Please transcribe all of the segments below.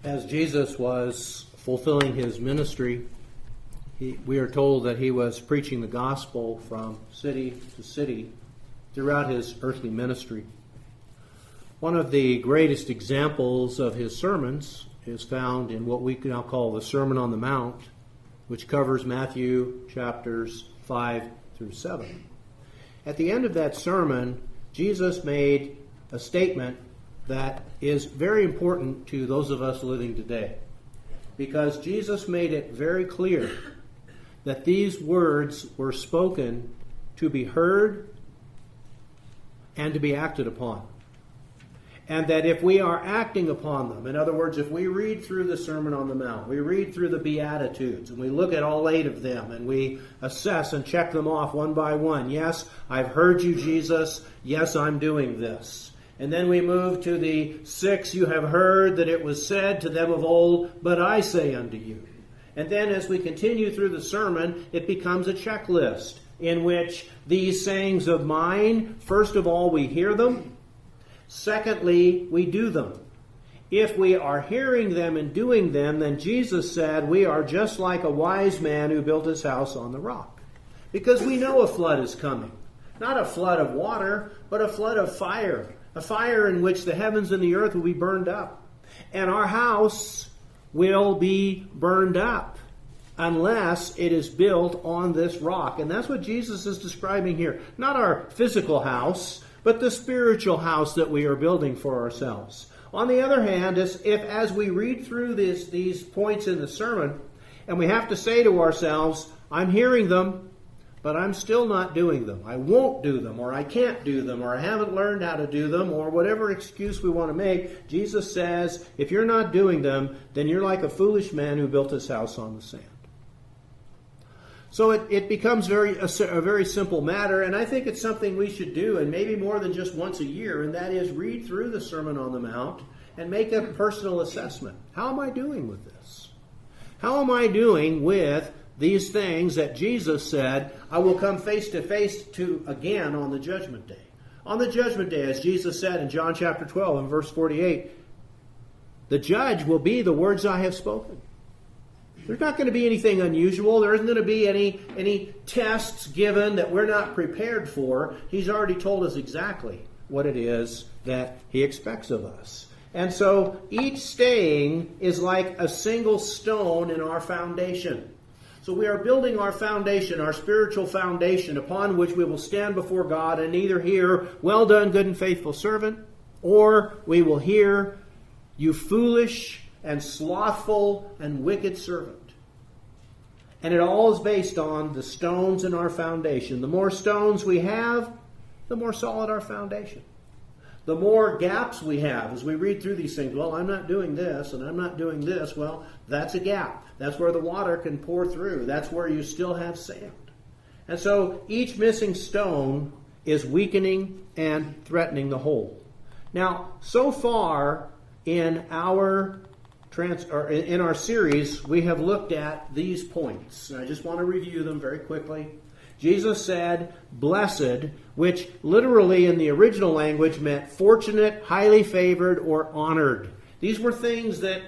As Jesus was fulfilling his ministry, we are told that he was preaching the gospel from city to city throughout his earthly ministry. One of the greatest examples of his sermons is found in what we now call the Sermon on the Mount, which covers Matthew chapters 5 through 7. At the end of that sermon, Jesus made a statement that is very important to those of us living today, because Jesus made it very clear that these words were spoken to be heard and to be acted upon. And that if we are acting upon them, in other words, if we read through the Sermon on the Mount, we read through the Beatitudes, and we look at all 8 of them, and we assess and check them off one by one. Yes, I've heard you, Jesus. Yes, I'm doing this. And then we move to the 6, you have heard that it was said to them of old, but I say unto you. And then as we continue through the sermon, it becomes a checklist in which these sayings of mine, first of all, we hear them. Secondly, we do them. If we are hearing them and doing them, then Jesus said we are just like a wise man who built his house on the rock. Because we know a flood is coming. Not a flood of water, but a flood of fire. A fire in which the heavens and the earth will be burned up. And our house will be burned up unless it is built on this rock. And that's what Jesus is describing here. Not our physical house, but the spiritual house that we are building for ourselves. On the other hand, as we read through these points in the sermon, and we have to say to ourselves, I'm hearing them, but I'm still not doing them. I won't do them, or I can't do them, or I haven't learned how to do them, or whatever excuse we want to make. Jesus says, if you're not doing them, then you're like a foolish man who built his house on the sand. So it becomes a very simple matter, and I think it's something we should do, and maybe more than just once a year, and that is read through the Sermon on the Mount and make a personal assessment. How am I doing with this? How am I doing with these things that Jesus said I will come face to face to again on the judgment day? On the judgment day, as Jesus said in John chapter 12 and verse 48, the judge will be the words I have spoken. There's not going to be anything unusual. There isn't going to be any tests given that we're not prepared for. He's already told us exactly what it is that he expects of us. And so each staying is like a single stone in our foundation. So we are building our foundation, our spiritual foundation, upon which we will stand before God and either hear, well done, good and faithful servant, or we will hear, you foolish and slothful and wicked servant. And it all is based on the stones in our foundation. The more stones we have, the more solid our foundation. The more gaps we have as we read through these things. Well, I'm not doing this and I'm not doing this. Well, that's a gap. That's where the water can pour through. That's where you still have sand. And so each missing stone is weakening and threatening the whole. Now, so far in our series, we have looked at these points. I just want to review them very quickly. Jesus said, blessed, which literally in the original language meant fortunate, highly favored, or honored. These were things that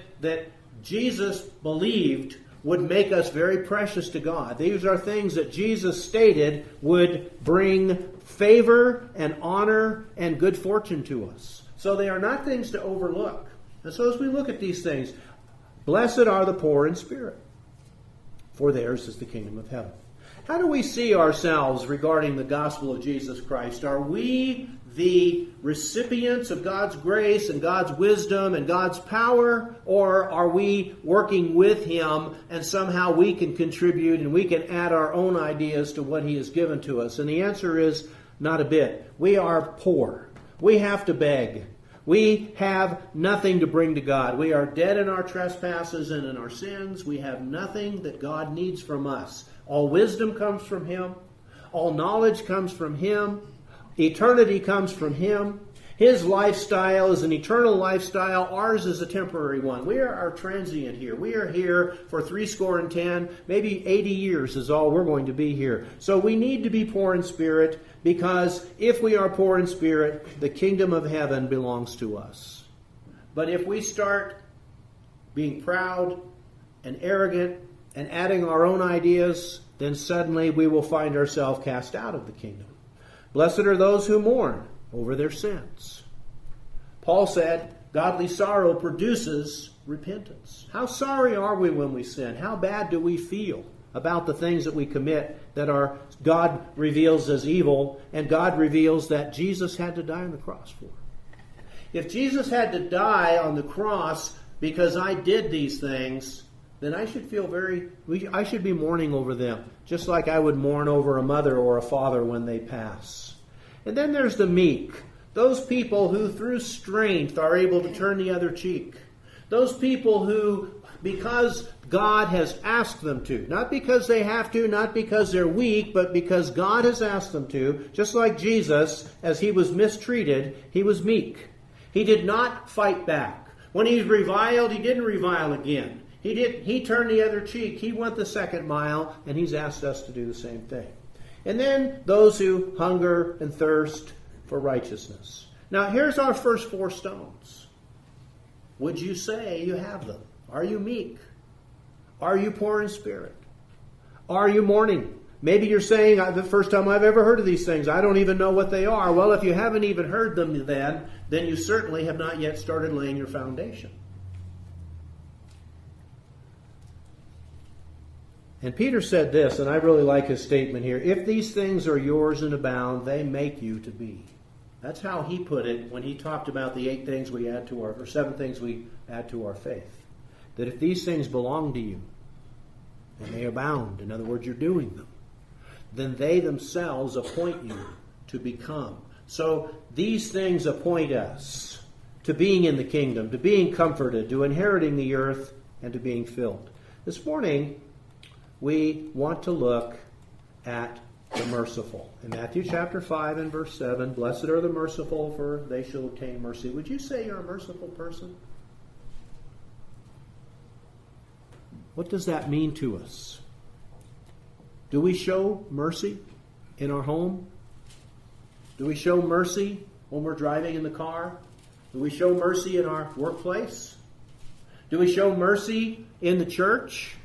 Jesus believed would make us very precious to God. These are things that Jesus stated would bring favor and honor and good fortune to us. So they are not things to overlook. And so as we look at these things, blessed are the poor in spirit, for theirs is the kingdom of heaven. How do we see ourselves regarding the gospel of Jesus Christ? Are we the recipients of God's grace and God's wisdom and God's power? Or are we working with Him and somehow we can contribute and we can add our own ideas to what He has given to us? And the answer is not a bit. We are poor. We have to beg. We have nothing to bring to God. We are dead in our trespasses and in our sins. We have nothing that God needs from us. All wisdom comes from Him. All knowledge comes from Him. Eternity comes from Him. His lifestyle is an eternal lifestyle. Ours is a temporary one. We are transient here. We are here for 70, maybe 80 years is all we're going to be here. So we need to be poor in spirit, because if we are poor in spirit, the kingdom of heaven belongs to us. But if we start being proud and arrogant and adding our own ideas, then suddenly we will find ourselves cast out of the kingdom. Blessed are those who mourn over their sins. Paul said, godly sorrow produces repentance. How sorry are we when we sin? How bad do we feel about the things that we commit that God reveals as evil, and God reveals that Jesus had to die on the cross for? If Jesus had to die on the cross because I did these things, then I should I should be mourning over them, just like I would mourn over a mother or a father when they pass. And then there's the meek, those people who through strength are able to turn the other cheek. Those people who, because God has asked them to, not because they have to, not because they're weak, but because God has asked them to, just like Jesus, as he was mistreated, he was meek. He did not fight back. When he's reviled, he didn't revile again. He turned the other cheek. He went the second mile, and he's asked us to do the same thing. And then those who hunger and thirst for righteousness. Now, here's our first 4 stones. Would you say you have them? Are you meek? Are you poor in spirit? Are you mourning? Maybe you're saying, the first time I've ever heard of these things, I don't even know what they are. Well, if you haven't even heard them then you certainly have not yet started laying your foundation. And Peter said this, and I really like his statement here, if these things are yours and abound, they make you to be. That's how he put it when he talked about the 8 things we add to or 7 things we add to our faith. That if these things belong to you, and they abound, in other words, you're doing them, then they themselves appoint you to become. So these things appoint us to being in the kingdom, to being comforted, to inheriting the earth, and to being filled. This morning, we want to look at the merciful. In Matthew chapter 5 and verse 7, blessed are the merciful, for they shall obtain mercy. Would you say you're a merciful person? What does that mean to us? Do we show mercy in our home? Do we show mercy when we're driving in the car? Do we show mercy in our workplace? Do we show mercy in the church?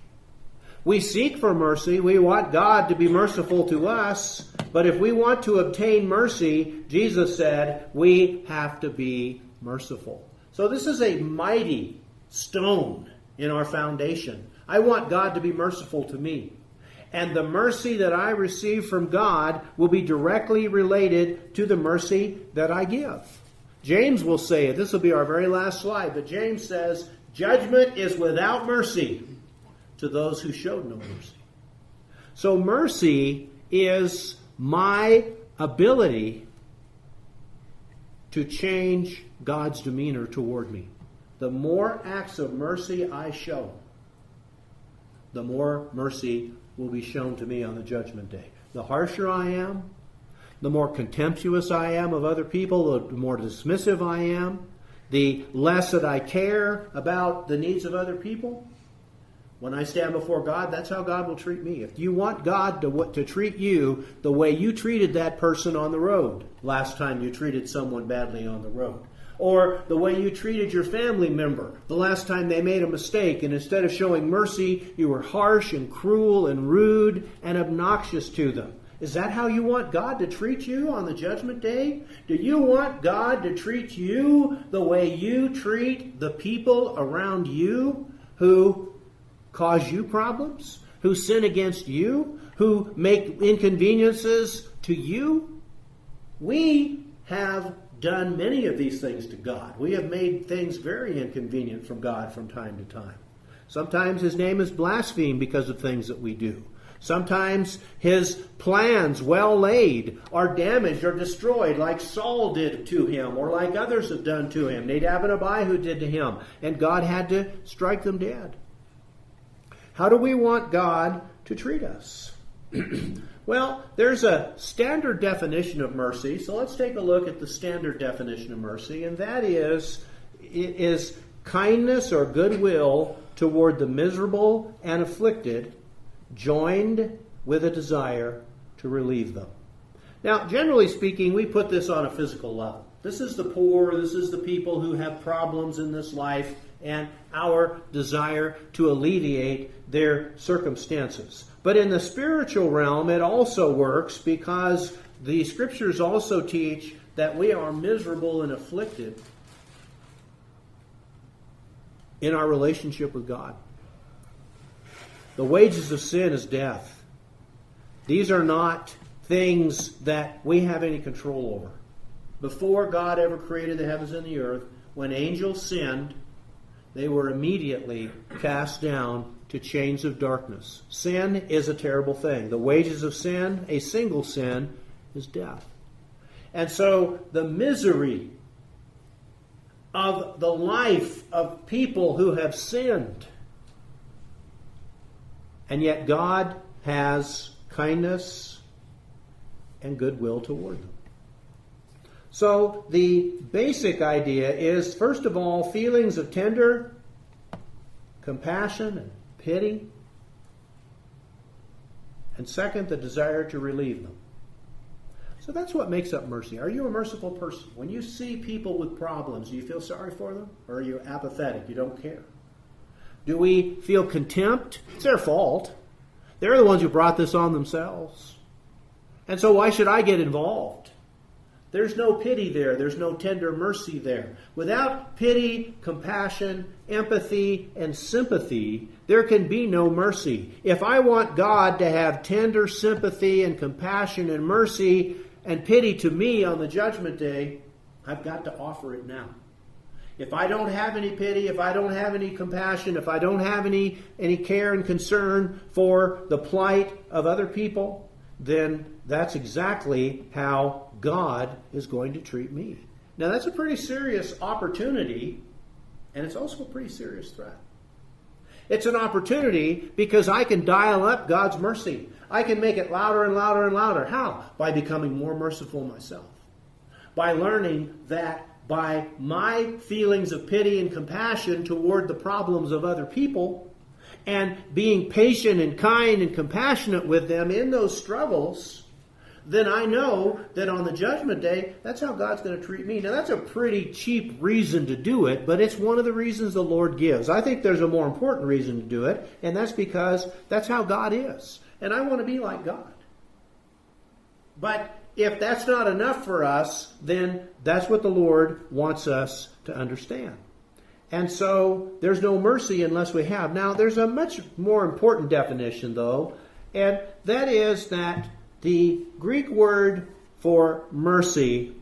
We seek for mercy. We want God to be merciful to us. But if we want to obtain mercy, Jesus said, we have to be merciful. So this is a mighty stone in our foundation. I want God to be merciful to me. And the mercy that I receive from God will be directly related to the mercy that I give. James will say it. This will be our very last slide. But James says, judgment is without mercy to those who showed no mercy. So mercy is my ability to change God's demeanor toward me. The more acts of mercy I show, the more mercy will be shown to me on the judgment day. The harsher I am, the more contemptuous I am of other people, the more dismissive I am, the less that I care about the needs of other people. When I stand before God, that's how God will treat me. If you want God to treat you the way you treated that person on the road last time you treated someone badly on the road, or the way you treated your family member the last time they made a mistake, and instead of showing mercy, you were harsh and cruel and rude and obnoxious to them. Is that how you want God to treat you on the judgment day? Do you want God to treat you the way you treat the people around you who cause you problems, who sin against you, who make inconveniences to you? We have done many of these things to God. We have made things very inconvenient from God from time to time. Sometimes his name is blasphemed because of things that we do. Sometimes his plans, well laid, are damaged or destroyed like Saul did to him or like others have done to him. Nadab and Abihu did to him, and God had to strike them dead. How do we want God to treat us? Well, there's a standard definition of mercy, so let's take a look at the standard definition of mercy, and that is, it is kindness or goodwill toward the miserable and afflicted, joined with a desire to relieve them. Now, generally speaking, we put this on a physical level. This is the poor, this is the people who have problems in this life, and our desire to alleviate their circumstances. But in the spiritual realm, it also works because the Scriptures also teach that we are miserable and afflicted in our relationship with God. The wages of sin is death. These are not things that we have any control over. Before God ever created the heavens and the earth, when angels sinned, they were immediately cast down to chains of darkness. Sin is a terrible thing. The wages of sin, a single sin, is death. And so the misery of the life of people who have sinned, and yet God has kindness and goodwill toward them. So the basic idea is, first of all, feelings of tender compassion and pity. And second, the desire to relieve them. So that's what makes up mercy. Are you a merciful person? When you see people with problems, do you feel sorry for them? Or are you apathetic? You don't care? Do we feel contempt? It's their fault. They're the ones who brought this on themselves. And so why should I get involved? There's no pity there. There's no tender mercy there. Without pity, compassion, empathy, and sympathy, there can be no mercy. If I want God to have tender sympathy and compassion and mercy and pity to me on the judgment day, I've got to offer it now. If I don't have any pity, if I don't have any compassion, if I don't have any care and concern for the plight of other people, then that's exactly how God is going to treat me. Now, that's a pretty serious opportunity, and it's also a pretty serious threat. It's an opportunity because I can dial up God's mercy. I can make it louder and louder and louder. How? By becoming more merciful myself. By learning that by my feelings of pity and compassion toward the problems of other people, and being patient and kind and compassionate with them in those struggles, then I know that on the judgment day, that's how God's going to treat me. Now, that's a pretty cheap reason to do it, but it's one of the reasons the Lord gives. I think there's a more important reason to do it, and that's because that's how God is. And I want to be like God. But if that's not enough for us, then that's what the Lord wants us to understand. And so there's no mercy unless we have. Now, there's a much more important definition, though, and that is that the Greek word for mercy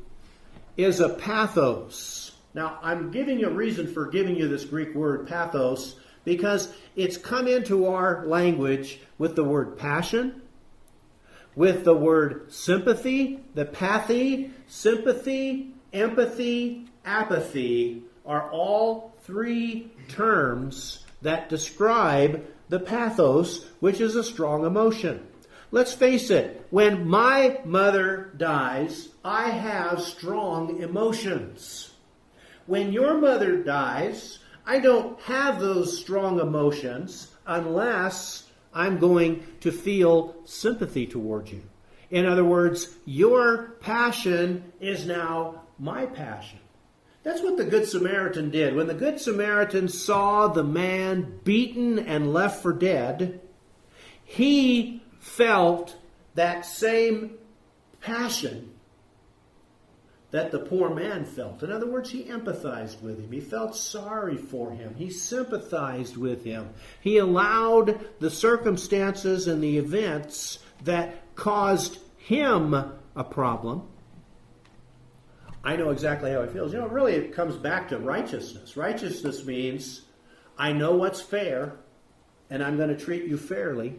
is a pathos. Now, I'm giving you a reason for giving you this Greek word pathos because it's come into our language with the word passion, with the word sympathy. The pathy, sympathy, empathy, apathy are all three terms that describe the pathos, which is a strong emotion. Let's face it, when my mother dies, I have strong emotions. When your mother dies, I don't have those strong emotions unless I'm going to feel sympathy towards you. In other words, your passion is now my passion. That's what the Good Samaritan did. When the Good Samaritan saw the man beaten and left for dead, he felt that same passion that the poor man felt. In other words, he empathized with him. He felt sorry for him. He sympathized with him. He allowed the circumstances and the events that caused him a problem. I know exactly how he feels. You know, really it comes back to righteousness. Righteousness means I know what's fair, and I'm going to treat you fairly.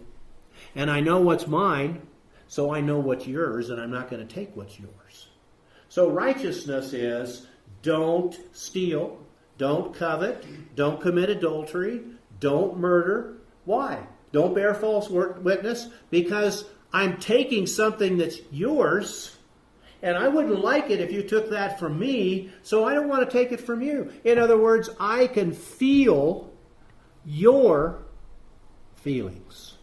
And I know what's mine, so I know what's yours, and I'm not going to take what's yours. So righteousness is don't steal, don't covet, don't commit adultery, don't murder. Why? Don't bear false witness, because I'm taking something that's yours, and I wouldn't like it if you took that from me, so I don't want to take it from you. In other words, I can feel your feelings.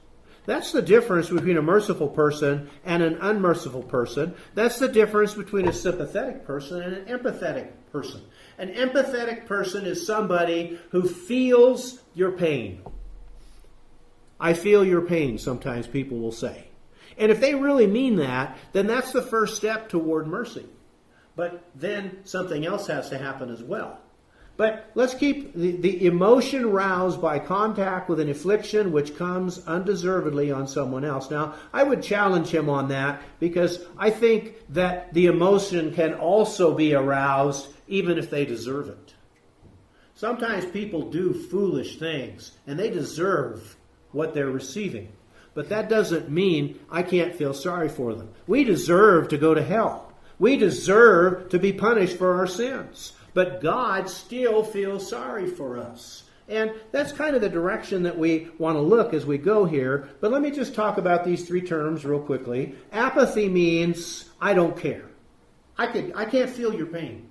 That's the difference between a merciful person and an unmerciful person. That's the difference between a sympathetic person and an empathetic person. An empathetic person is somebody who feels your pain. I feel your pain, sometimes people will say. And if they really mean that, then that's the first step toward mercy. But then something else has to happen as well. But let's keep the emotion roused by contact with an affliction which comes undeservedly on someone else. Now, I would challenge him on that because I think that the emotion can also be aroused even if they deserve it. Sometimes people do foolish things and they deserve what they're receiving. But that doesn't mean I can't feel sorry for them. We deserve to go to hell. We deserve to be punished for our sins. But God still feels sorry for us. And that's kind of the direction that we want to look as we go here. But let me just talk about these three terms real quickly. Apathy means I don't care. I can't feel your pain.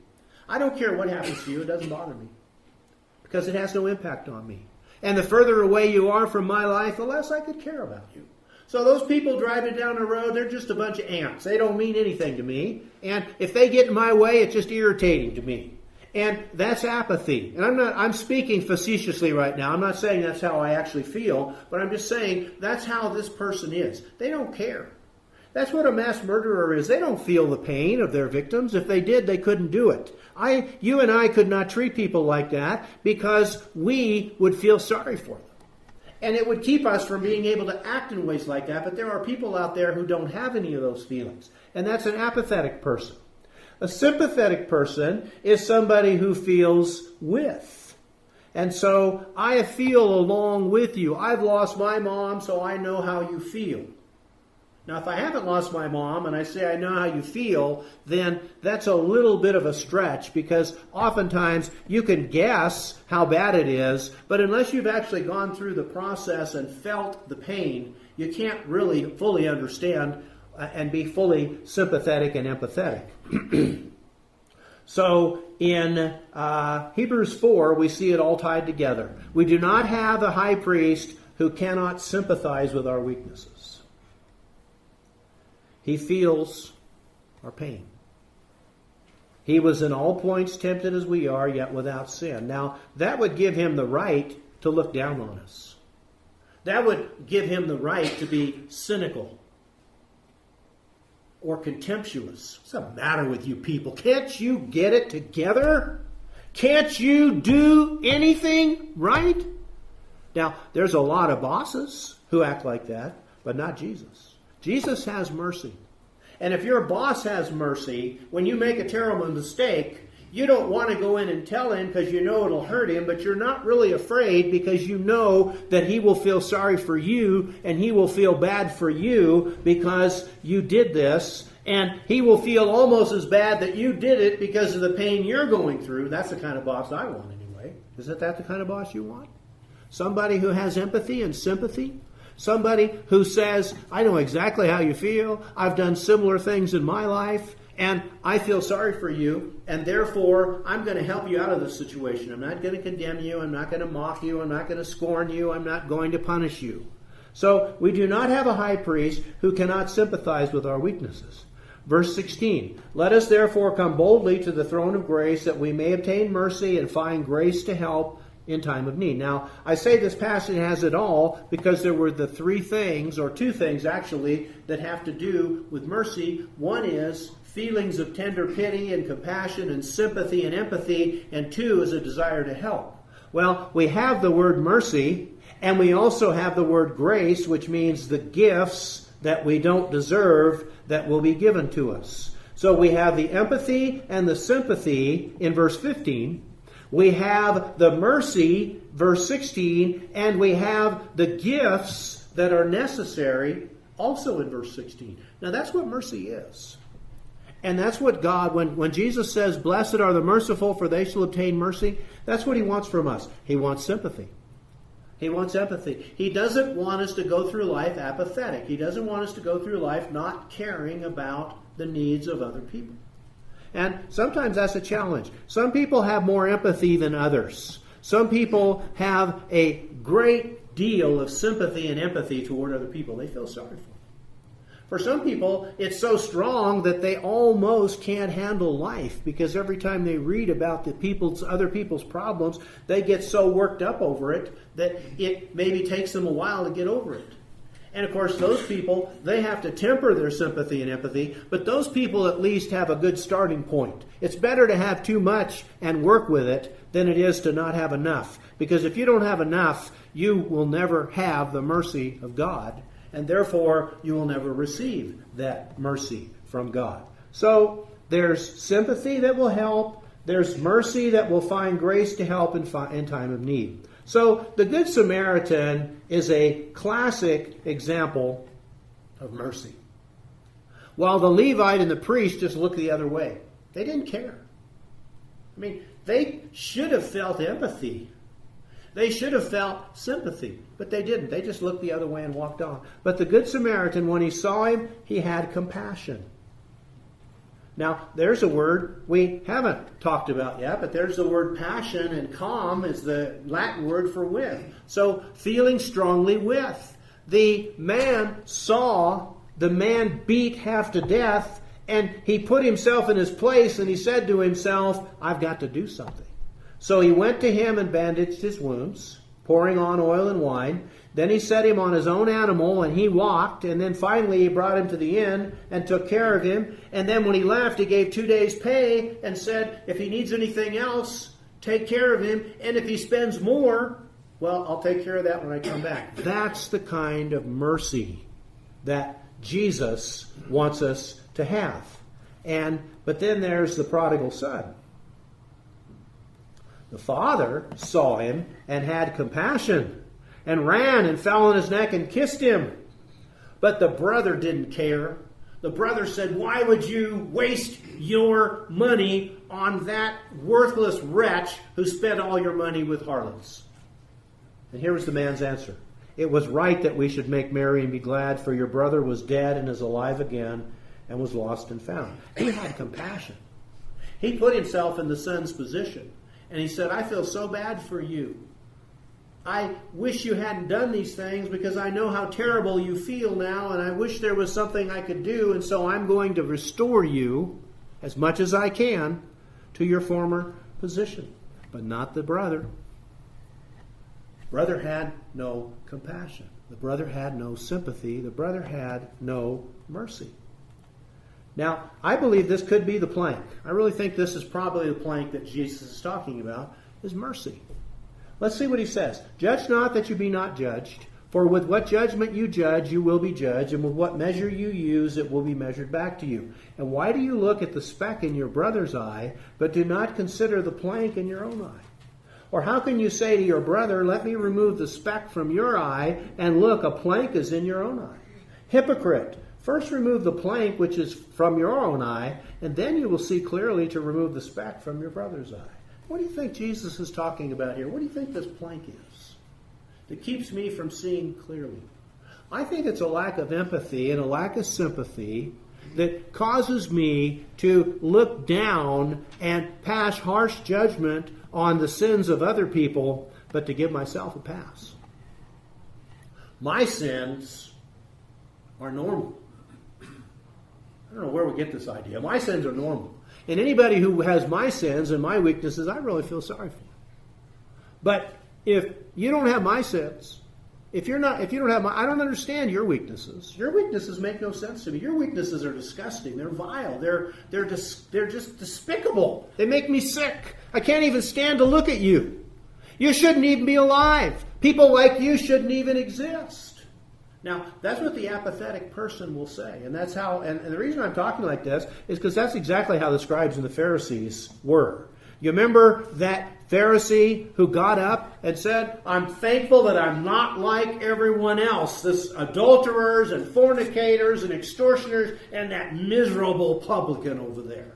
I don't care what happens to you. It doesn't bother me. Because it has no impact on me. And the further away you are from my life, the less I could care about you. So those people driving down the road, they're just a bunch of ants. They don't mean anything to me. And if they get in my way, it's just irritating to me. And that's apathy. And I'm speaking facetiously right now. I'm not saying that's how I actually feel, but I'm just saying that's how this person is. They don't care. That's what a mass murderer is. They don't feel the pain of their victims. If they did, they couldn't do it. You and I could not treat people like that because we would feel sorry for them. And it would keep us from being able to act in ways like that. But there are people out there who don't have any of those feelings. And that's an apathetic person. A sympathetic person is somebody who feels with. And so I feel along with you. I've lost my mom, so I know how you feel. Now, if I haven't lost my mom and I say I know how you feel, then that's a little bit of a stretch because oftentimes you can guess how bad it is, but unless you've actually gone through the process and felt the pain, you can't really fully understand and be fully sympathetic and empathetic. So in Hebrews 4, we see it all tied together. We do not have a high priest who cannot sympathize with our weaknesses. He feels our pain. He was in all points tempted as we are, yet without sin. Now, that would give him the right to look down on us. That would give him the right to be cynical or contemptuous. What's the matter with you people? Can't you get it together? Can't you do anything right? Now, there's a lot of bosses who act like that, but not Jesus. Jesus has mercy. And if your boss has mercy, when you make a terrible mistake, you don't want to go in and tell him because you know it'll hurt him, but you're not really afraid because you know that he will feel sorry for you and he will feel bad for you because you did this, and he will feel almost as bad that you did it because of the pain you're going through. That's the kind of boss I want anyway. Isn't that the kind of boss you want? Somebody who has empathy and sympathy? Somebody who says, I know exactly how you feel. I've done similar things in my life. And I feel sorry for you, and therefore I'm going to help you out of this situation. I'm not going to condemn you. I'm not going to mock you. I'm not going to scorn you. I'm not going to punish you. So we do not have a high priest who cannot sympathize with our weaknesses. Verse 16, let us therefore come boldly to the throne of grace that we may obtain mercy and find grace to help in time of need. Now, I say this passage has it all because there were the three things, or two things actually, that have to do with mercy. One is feelings of tender pity and compassion and sympathy and empathy, and two is a desire to help. Well, we have the word mercy, and we also have the word grace, which means the gifts that we don't deserve that will be given to us. So we have the empathy and the sympathy in verse 15. We have the mercy, verse 16, and we have the gifts that are necessary also in verse 16. Now that's what mercy is. And that's what God, when Jesus says, blessed are the merciful, for they shall obtain mercy, that's what he wants from us. He wants sympathy. He wants empathy. He doesn't want us to go through life apathetic. He doesn't want us to go through life not caring about the needs of other people. And sometimes that's a challenge. Some people have more empathy than others. Some people have a great deal of sympathy and empathy toward other people. They feel sorry for them. For some people, it's so strong that they almost can't handle life, because every time they read about other people's problems, they get so worked up over it that it maybe takes them a while to get over it. And of course, those people, they have to temper their sympathy and empathy, but those people at least have a good starting point. It's better to have too much and work with it than it is to not have enough. Because if you don't have enough, you will never have the mercy of God, and therefore you will never receive that mercy from God. So there's sympathy that will help. There's mercy that will find grace to help in time of need. So the Good Samaritan is a classic example of mercy. While the Levite and the priest just looked the other way. They didn't care. I mean, they should have felt empathy. They should have felt sympathy, but they didn't. They just looked the other way and walked on. But the Good Samaritan, when he saw him, he had compassion. Now, there's a word we haven't talked about yet, but there's the word passion, and calm is the Latin word for with. So, feeling strongly with. The man saw the man beat half to death, and he put himself in his place, and he said to himself, I've got to do something. So he went to him and bandaged his wounds, pouring on oil and wine. Then he set him on his own animal, and he walked. And then finally he brought him to the inn and took care of him. And then when he left, he gave 2 days' pay and said, if he needs anything else, take care of him. And if he spends more, well, I'll take care of that when I come back. That's the kind of mercy that Jesus wants us to have. But then there's the prodigal son. The father saw him and had compassion and ran and fell on his neck and kissed him. But the brother didn't care. The brother said, why would you waste your money on that worthless wretch who spent all your money with harlots? And here was the man's answer. It was right that we should make merry and be glad, for your brother was dead and is alive again and was lost and found. He had compassion. He put himself in the son's position. And he said, I feel so bad for you. I wish you hadn't done these things, because I know how terrible you feel now, and I wish there was something I could do, and so I'm going to restore you as much as I can to your former position. But not the brother. The brother had no compassion. The brother had no sympathy. The brother had no mercy. Now, I believe this could be the plank. I really think this is probably the plank that Jesus is talking about, is mercy. Let's see what he says. Judge not that you be not judged, for with what judgment you judge, you will be judged, and with what measure you use, it will be measured back to you. And why do you look at the speck in your brother's eye, but do not consider the plank in your own eye? Or how can you say to your brother, let me remove the speck from your eye, and look, a plank is in your own eye? Hypocrite! First remove the plank which is from your own eye, and then you will see clearly to remove the speck from your brother's eye. What do you think Jesus is talking about here? What do you think this plank is that keeps me from seeing clearly? I think it's a lack of empathy and a lack of sympathy that causes me to look down and pass harsh judgment on the sins of other people, but to give myself a pass. My sins are normal. I don't know where we get this idea. My sins are normal. And anybody who has my sins and my weaknesses, I really feel sorry for. But if you don't have my sins, if you don't have I don't understand your weaknesses. Your weaknesses make no sense to me. Your weaknesses are disgusting. They're vile. They're just despicable. They make me sick. I can't even stand to look at you. You shouldn't even be alive. People like you shouldn't even exist. Now, that's what the apathetic person will say. And that's how, and the reason I'm talking like this is because that's exactly how the scribes and the Pharisees were. You remember that Pharisee who got up and said, I'm thankful that I'm not like everyone else, this adulterers and fornicators and extortioners and that miserable publican over there.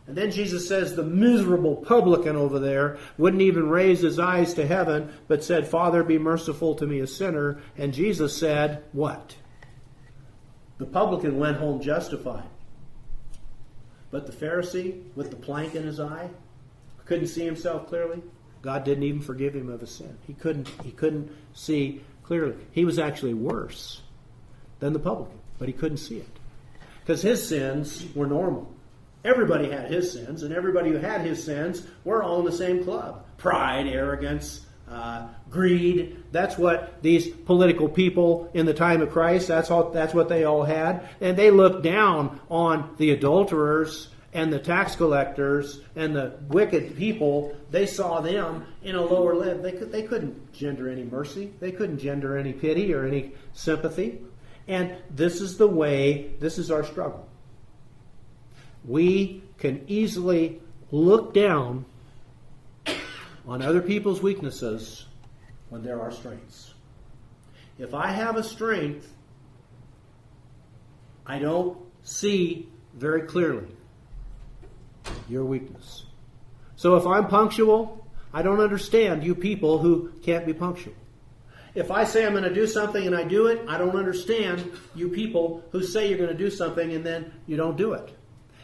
And then Jesus says the miserable publican over there wouldn't even raise his eyes to heaven, but said, Father, be merciful to me, a sinner. And Jesus said, what? The publican went home justified. But the Pharisee with the plank in his eye couldn't see himself clearly, God didn't even forgive him of his sin. He couldn't see clearly. He was actually worse than the publican, but he couldn't see it. Because his sins were normal. Everybody had his sins, and everybody who had his sins were all in the same club. Pride, arrogance, greed. That's what these political people in the time of Christ, that's what they all had. And they looked down on the adulterers and the tax collectors and the wicked people. They saw them in a lower level. They couldn't gender any mercy. They couldn't gender any pity or any sympathy. And this is our struggle. We can easily look down on other people's weaknesses when there are strengths. If I have a strength, I don't see very clearly your weakness. So if I'm punctual, I don't understand you people who can't be punctual. If I say I'm going to do something and I do it, I don't understand you people who say you're going to do something and then you don't do it.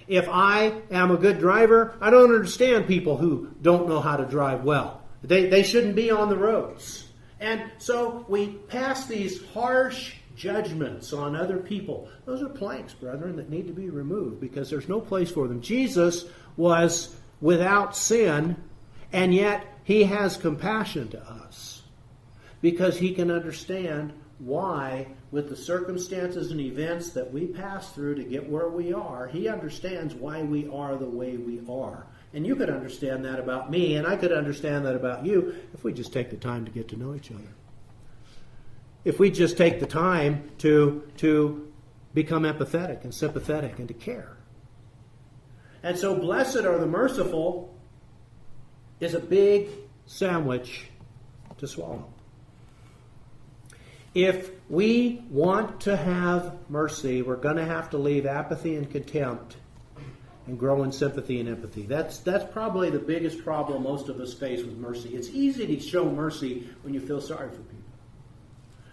If I am a good driver, I don't understand people who don't know how to drive well. They shouldn't be on the roads. And so we pass these harsh judgments on other people. Those are planks, brethren, that need to be removed because there's no place for them. Jesus was without sin, and yet he has compassion to us because he can understand why, with the circumstances and events that we pass through to get where we are, he understands why we are the way we are. And you could understand that about me, and I could understand that about you if we just take the time to get to know each other. If we just take the time to become empathetic and sympathetic and to care. And so, blessed are the merciful is a big sandwich to swallow. If we want to have mercy, we're going to have to leave apathy and contempt and grow in sympathy and empathy. That's probably the biggest problem most of us face with mercy. It's easy to show mercy when you feel sorry for people.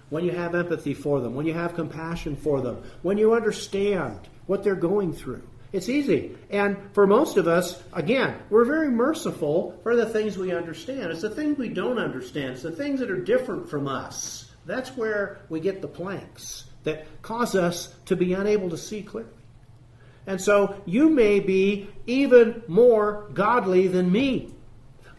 When you have empathy for them, when you have compassion for them, when you understand what they're going through. It's easy. And for most of us, again, we're very merciful for the things we understand. It's the things we don't understand. It's the things that are different from us. That's where we get the planks that cause us to be unable to see clearly. And so you may be even more godly than me,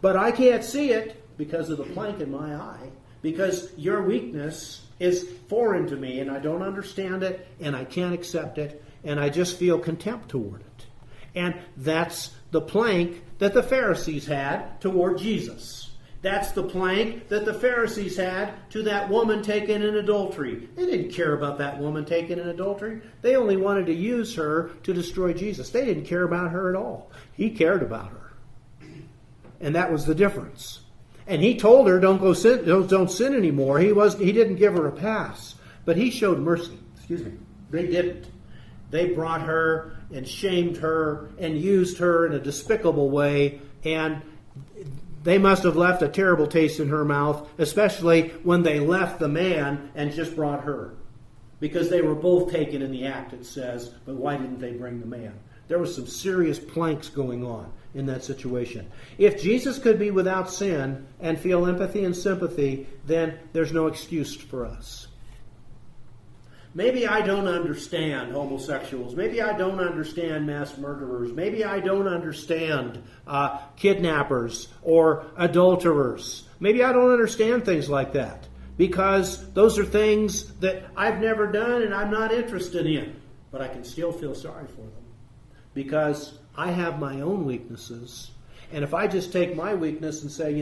but I can't see it because of the plank in my eye, because your weakness is foreign to me and I don't understand it and I can't accept it and I just feel contempt toward it. And that's the plank that the Pharisees had toward Jesus. That's the plank that the Pharisees had to that woman taken in adultery. They didn't care about that woman taken in adultery. They only wanted to use her to destroy Jesus. They didn't care about her at all. He cared about her. And that was the difference. And he told her, don't sin anymore. He didn't give her a pass. But he showed mercy. They didn't. They brought her and shamed her and used her in a despicable way, and they must have left a terrible taste in her mouth, especially when they left the man and just brought her. Because they were both taken in the act, it says, but why didn't they bring the man? There was some serious planks going on in that situation. If Jesus could be without sin and feel empathy and sympathy, then there's no excuse for us. Maybe I don't understand homosexuals. Maybe I don't understand mass murderers. Maybe I don't understand kidnappers or adulterers. Maybe I don't understand things like that because those are things that I've never done and I'm not interested in. But I can still feel sorry for them because I have my own weaknesses. And if I just take my weakness and say,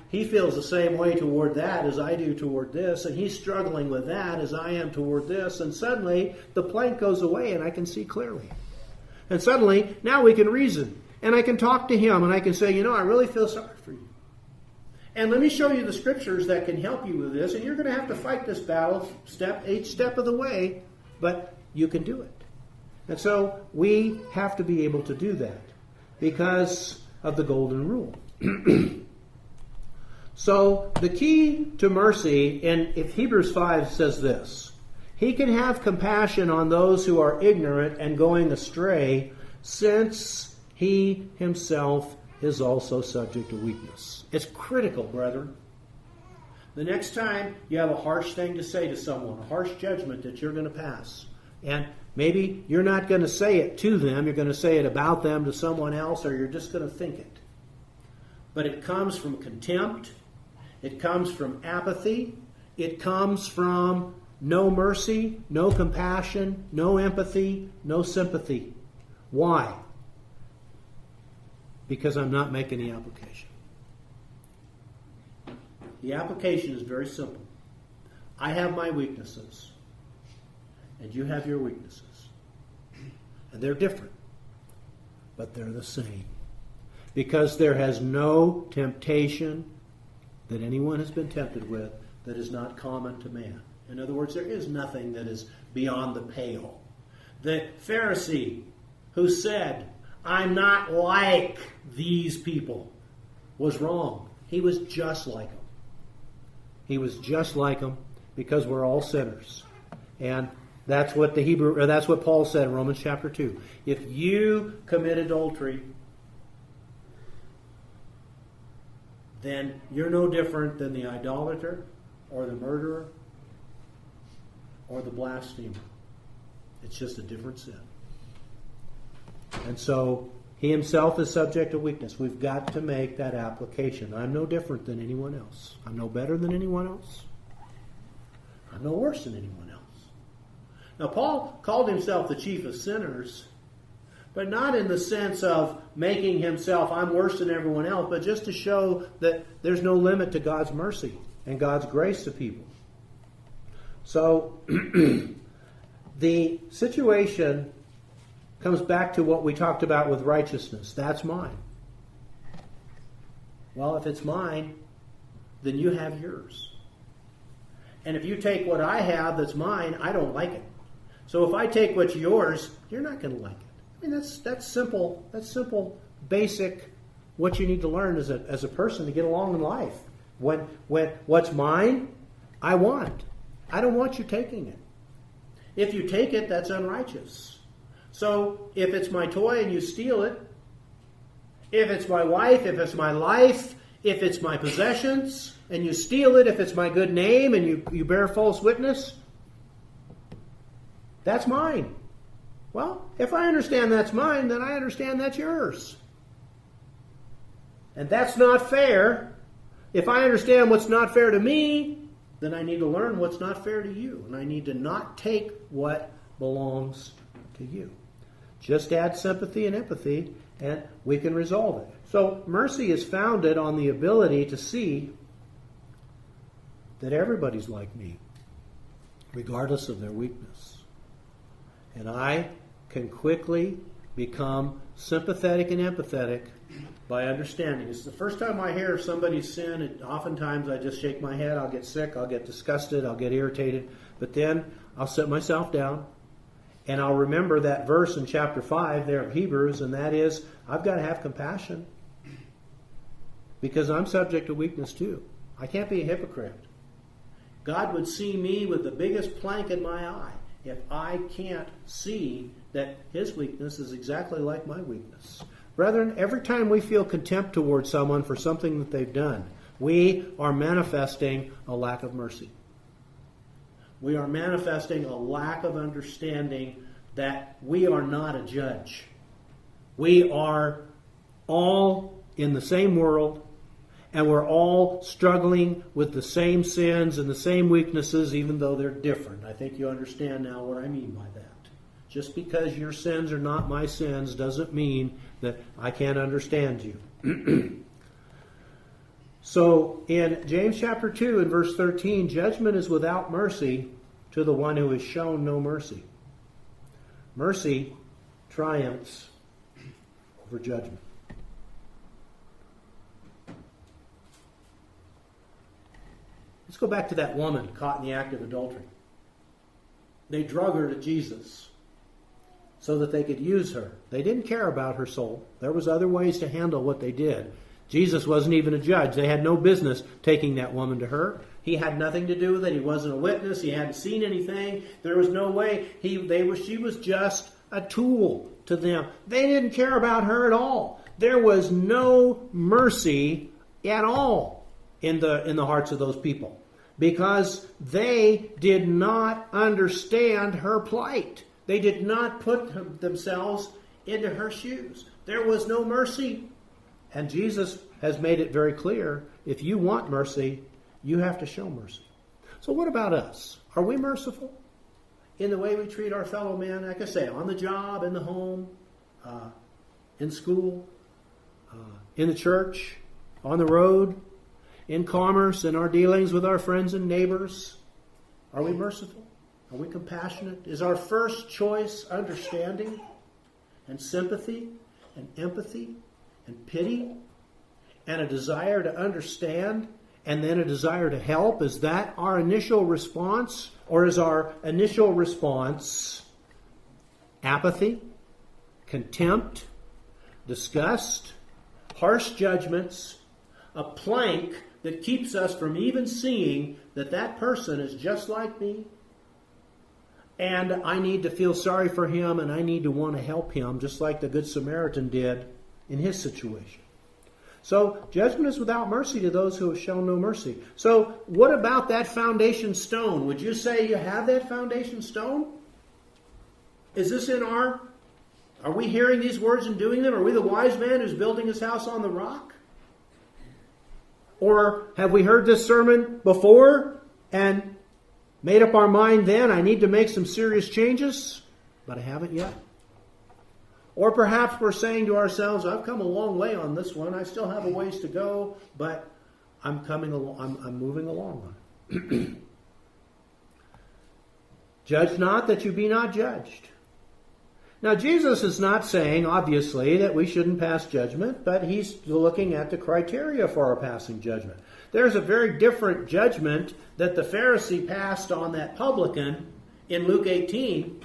he feels the same way toward that as I do toward this, and he's struggling with that as I am toward this, and suddenly the plank goes away and I can see clearly. And suddenly, now we can reason. And I can talk to him and I can say, I really feel sorry for you. And let me show you the scriptures that can help you with this. And you're going to have to fight this battle each step of the way, but you can do it. And so we have to be able to do that because of the golden rule. So the key to mercy, and if Hebrews 5 says this, he can have compassion on those who are ignorant and going astray, since he himself is also subject to weakness. It's critical, brethren. The next time you have a harsh thing to say to someone, a harsh judgment that you're going to pass, and maybe you're not going to say it to them, you're going to say it about them to someone else, or you're just going to think it. But it comes from contempt, it comes from apathy, it comes from no mercy, no compassion, no empathy, no sympathy. Why? Because I'm not making the application. The application is very simple. I have my weaknesses, and you have your weaknesses. And they're different, but they're the same. Because there has no temptation that anyone has been tempted with that is not common to man. In other words, there is nothing that is beyond the pale. The Pharisee who said, I'm not like these people, was wrong. He was just like them. He was just like them because we're all sinners. And that's what that's what Paul said in Romans chapter 2. If you commit adultery, then you're no different than the idolater or the murderer or the blasphemer. It's just a different sin. And so he himself is subject to weakness. We've got to make that application. I'm no different than anyone else. I'm no better than anyone else. I'm no worse than anyone else. Now, Paul called himself the chief of sinners, but not in the sense of making himself, I'm worse than everyone else, but just to show that there's no limit to God's mercy and God's grace to people. So, the situation comes back to what we talked about with righteousness. That's mine. Well, if it's mine, then you have yours. And if you take what I have that's mine, I don't like it. So if I take what's yours, you're not going to like it. I mean, that's simple. That's simple, basic, what you need to learn as a person to get along in life. When what's mine, I want. I don't want you taking it. If you take it, that's unrighteous. So if it's my toy and you steal it, if it's my wife, if it's my life, if it's my possessions and you steal it, if it's my good name and you bear false witness, that's mine. Well, if I understand that's mine, then I understand that's yours. And that's not fair. If I understand what's not fair to me, then I need to learn what's not fair to you. And I need to not take what belongs to you. Just add sympathy and empathy, and we can resolve it. So mercy is founded on the ability to see that everybody's like me, regardless of their weakness. And I can quickly become sympathetic and empathetic by understanding. It's the first time I hear of somebody's sin, and oftentimes I just shake my head, I'll get sick, I'll get disgusted, I'll get irritated, but then I'll sit myself down and I'll remember that verse in chapter 5 there of Hebrews, and that is, I've got to have compassion because I'm subject to weakness too. I can't be a hypocrite. God would see me with the biggest plank in my eye if I can't see that His weakness is exactly like my weakness. Brethren, every time we feel contempt towards someone for something that they've done, we are manifesting a lack of mercy. We are manifesting a lack of understanding that we are not a judge. We are all in the same world, and we're all struggling with the same sins and the same weaknesses, even though they're different. I think you understand now what I mean by that. Just because your sins are not my sins doesn't mean that I can't understand you. So in James chapter 2 and verse 13, judgment is without mercy to the one who has shown no mercy. Mercy triumphs over judgment. Let's go back to that woman caught in the act of adultery. They drug her to Jesus so that they could use her. They didn't care about her soul. There was other ways to handle what they did. Jesus wasn't even a judge. They had no business taking that woman to her. He had nothing to do with it. He wasn't a witness. He hadn't seen anything. There was no way. She was just a tool to them. They didn't care about her at all. There was no mercy at all in the hearts of those people, because they did not understand her plight. They did not put themselves into her shoes. There was no mercy. And Jesus has made it very clear, if you want mercy, you have to show mercy. So what about us? Are we merciful in the way we treat our fellow man? Like I say, on the job, in the home, in school, in the church, on the road, in commerce, in our dealings with our friends and neighbors? Are we merciful? Are we compassionate? Is our first choice understanding and sympathy and empathy and pity and a desire to understand and then a desire to help? Is that our initial response? Or is our initial response apathy, contempt, disgust, harsh judgments, a plank that keeps us from even seeing that that person is just like me, and I need to feel sorry for him, and I need to want to help him, just like the Good Samaritan did in his situation? So, judgment is without mercy to those who have shown no mercy. So, what about that foundation stone? Would you say you have that foundation stone? Is this in our... Are we hearing these words and doing them? Are we the wise man who's building his house on the rock? Or have we heard this sermon before and made up our mind then, I need to make some serious changes, but I haven't yet? Or perhaps we're saying to ourselves, I've come a long way on this one. I still have a ways to go, but I'm coming along. I'm moving along. Judge not that you be not judged. Now, Jesus is not saying, obviously, that we shouldn't pass judgment, but he's looking at the criteria for our passing judgment. There's a very different judgment that the Pharisee passed on that publican in Luke 18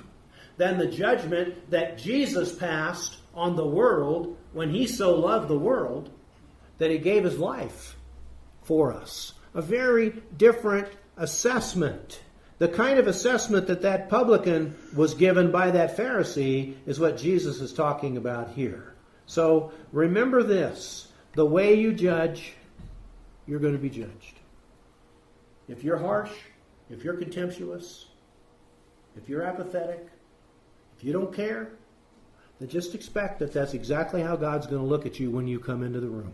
than the judgment that Jesus passed on the world when he so loved the world that he gave his life for us. A very different assessment. The kind of assessment that that publican was given by that Pharisee is what Jesus is talking about here. So remember this. The way you judge, you're going to be judged. If you're harsh, if you're contemptuous, if you're apathetic, if you don't care, then just expect that that's exactly how God's going to look at you when you come into the room.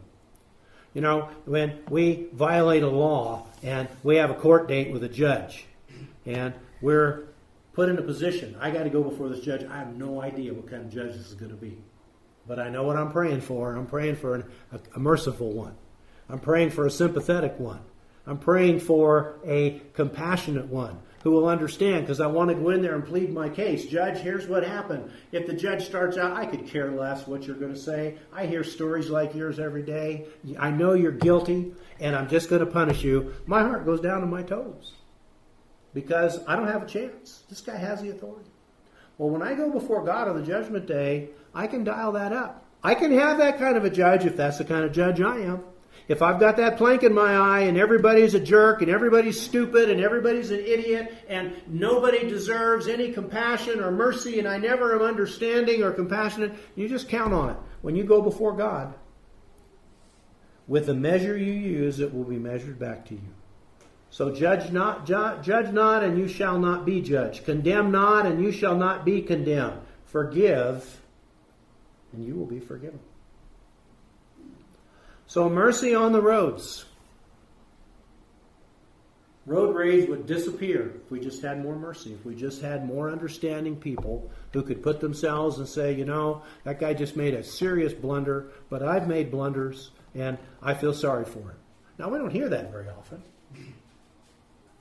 You know, when we violate a law and we have a court date with a judge, and we're put in a position, I got to go before this judge. I have no idea what kind of judge this is going to be. But I know what I'm praying for. I'm praying for a merciful one. I'm praying for a sympathetic one. I'm praying for a compassionate one who will understand, because I want to go in there and plead my case. Judge, here's what happened. If the judge starts out, I could care less what you're going to say. I hear stories like yours every day. I know you're guilty, and I'm just going to punish you. My heart goes down to my toes. Because I don't have a chance. This guy has the authority. Well, when I go before God on the judgment day, I can dial that up. I can have that kind of a judge if that's the kind of judge I am. If I've got that plank in my eye and everybody's a jerk and everybody's stupid and everybody's an idiot and nobody deserves any compassion or mercy and I never am understanding or compassionate, you just count on it. When you go before God, with the measure you use, it will be measured back to you. So judge not, and you shall not be judged. Condemn not, and you shall not be condemned. Forgive, and you will be forgiven. So mercy on the roads. Road rage would disappear if we just had more mercy, if we just had more understanding people who could put themselves and say, you know, that guy just made a serious blunder, but I've made blunders, and I feel sorry for him. Now, we don't hear that very often.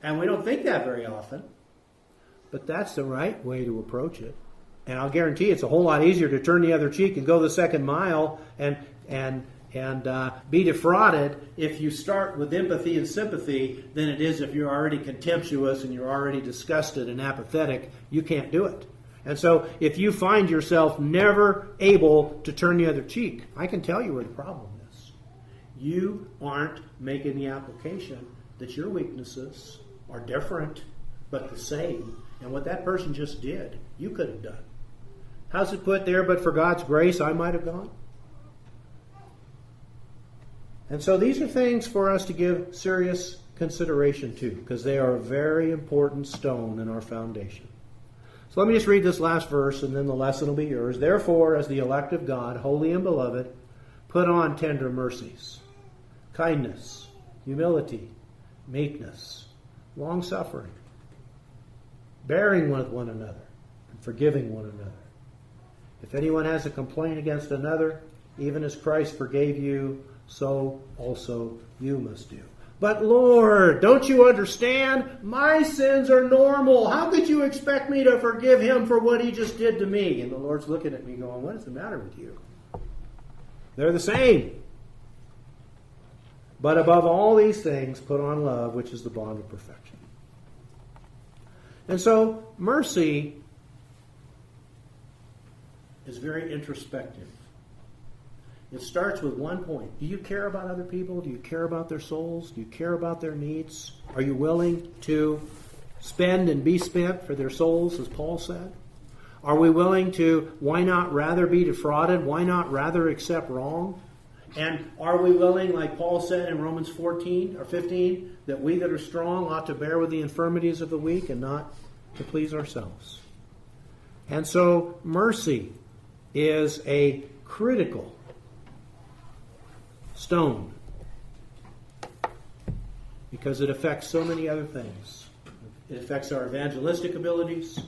And we don't think that very often. But that's the right way to approach it. And I'll guarantee it's a whole lot easier to turn the other cheek and go the second mile and be defrauded if you start with empathy and sympathy than it is if you're already contemptuous and you're already disgusted and apathetic. You can't do it. And so if you find yourself never able to turn the other cheek, I can tell you where the problem is. You aren't making the application that your weaknesses are different but the same. And what that person just did, you could have done. How's it put there? But for God's grace, I might have gone. And so these are things for us to give serious consideration to, because they are a very important stone in our foundation. So let me just read this last verse, and then the lesson will be yours. Therefore, as the elect of God, holy and beloved, put on tender mercies, kindness, humility, meekness, long-suffering, bearing with one another, and forgiving one another. If anyone has a complaint against another, even as Christ forgave you, so also you must do. But Lord, don't you understand? My sins are normal. How could you expect me to forgive him for what he just did to me? And the Lord's looking at me going, what is the matter with you? They're the same. But above all these things, put on love, which is the bond of perfection. And so, mercy is very introspective. It starts with one point. Do you care about other people? Do you care about their souls? Do you care about their needs? Are you willing to spend and be spent for their souls, as Paul said? Are we willing to, why not rather be defrauded? Why not rather accept wrong? And are we willing, like Paul said in Romans 14 or 15, that we that are strong ought to bear with the infirmities of the weak and not to please ourselves? And so mercy is a critical stone because it affects so many other things. It affects our evangelistic abilities.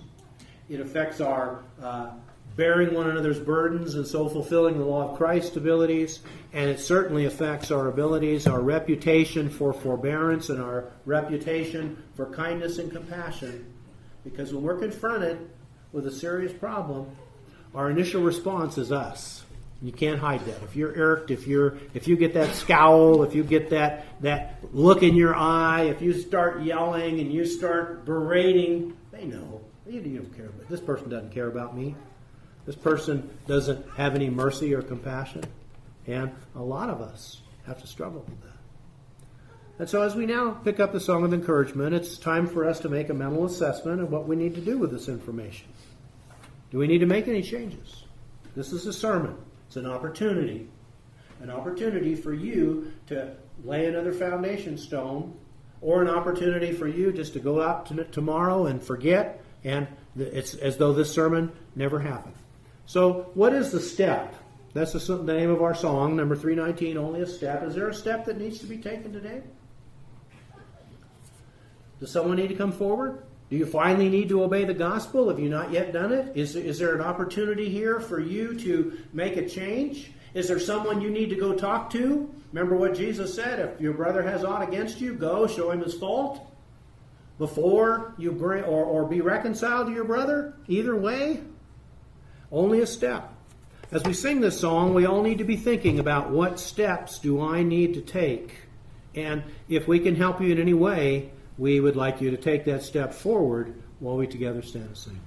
It affects our bearing one another's burdens and so fulfilling the law of Christ abilities. And it certainly affects our abilities, our reputation for forbearance and our reputation for kindness and compassion. Because when we're confronted with a serious problem, our initial response is us. You can't hide that. If you're irked, if you get that scowl, if you get that look in your eye, if you start yelling and you start berating, they know. You don't care about this person doesn't care about me. This person doesn't have any mercy or compassion. And a lot of us have to struggle with that. And so as we now pick up the song of encouragement, it's time for us to make a mental assessment of what we need to do with this information. Do we need to make any changes? This is a sermon. It's an opportunity for you to lay another foundation stone, or an opportunity for you just to go out tomorrow and forget, and it's as though this sermon never happened. So what is the step? That's the name of our song, number 319, Only a Step. Is there a step that needs to be taken today? Does someone need to come forward? Do you finally need to obey the gospel? Have you not yet done it? Is there an opportunity here for you to make a change? Is there someone you need to go talk to? Remember what Jesus said, if your brother has aught against you, go show him his fault before you bring, or be reconciled to your brother. Either way, only a step. As we sing this song, we all need to be thinking about what steps do I need to take. And if we can help you in any way, we would like you to take that step forward while we together stand and sing.